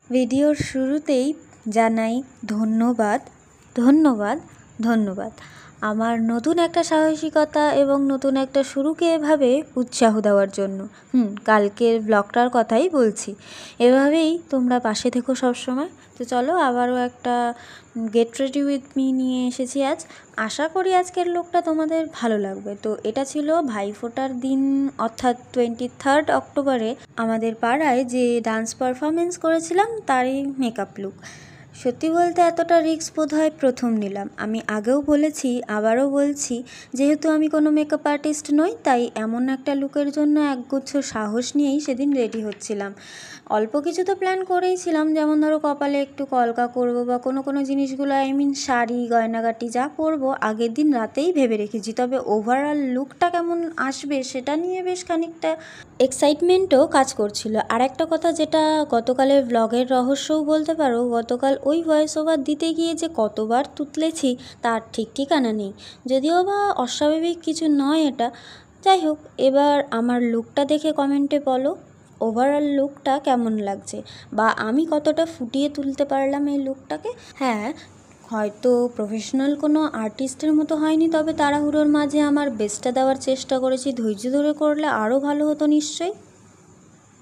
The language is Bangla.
ভিডিওর শুরুতেই জানাই ধন্যবাদ ধন্যবাদ ধন্যবাদ আমার নতুন একটা সাহসিকতা এবং নতুন একটা শুরুকে এভাবে উৎসাহ দেওয়ার জন্য। কালকের ব্লগটার কথাই বলছি। এভাবেই তোমরা পাশে থেকো সবসময়। তো চলো আবারও একটা গেট রেডি উইথ মি নিয়ে এসেছি আজ। আশা করি আজকের লোকটা তোমাদের ভালো লাগবে। তো এটা ছিল ভাইফোঁটার দিন, অর্থাৎ 23 অক্টোবরে আমাদের পাড়ায় যে ডান্স পারফরমেন্স করেছিলাম তারই মেকআপ লুক। সত্যি বলতে এতটা রিস্ক বোধহয় প্রথম নিলাম। আমি আগেও বলেছি, আবারও বলছি, যেহেতু আমি কোনো মেকআপ আর্টিস্ট নই, তাই এমন একটা লুকের জন্য একগুচ্ছ সাহস নিয়েই সেদিন রেডি হচ্ছিলাম। অল্প কিছু তো প্ল্যান করেইছিলাম, যেমন ধরো কপালে একটু কলকা করবো বা কোনো জিনিসগুলো শাড়ি গয়নাগাটি যা পরবো আগের দিন রাতেই ভেবে রেখেছি। তবে ওভারঅল লুকটা কেমন আসবে সেটা নিয়ে বেশ খানিকটা এক্সাইটমেন্টও কাজ করছিল। আর একটা কথা, যেটা গতকালের ব্লগের রহস্যও বলতে পারো, গতকাল ওই ভয়েস ওভার দিতে গিয়ে যে কতবার তুতলেছি তার ঠিক ঠিকানা নেই। যদিও বা অস্বাভাবিক কিছু নয় এটা। যাই হোক, এবার আমার লুকটা দেখে কমেন্টে বলো ওভারঅল লুকটা কেমন লাগছে, বা আমি কতটা ফুটিয়ে তুলতে পারলাম এই লুকটাকে। হ্যাঁ, হয়তো প্রফেশনাল কোনো আর্টিস্টের মতো হয়নি, তবে তাড়াহুড়োর মাঝে আমার বেস্টটা দেওয়ার চেষ্টা করেছি। ধৈর্য ধরে করলে আরও ভালো হতো নিশ্চয়ই।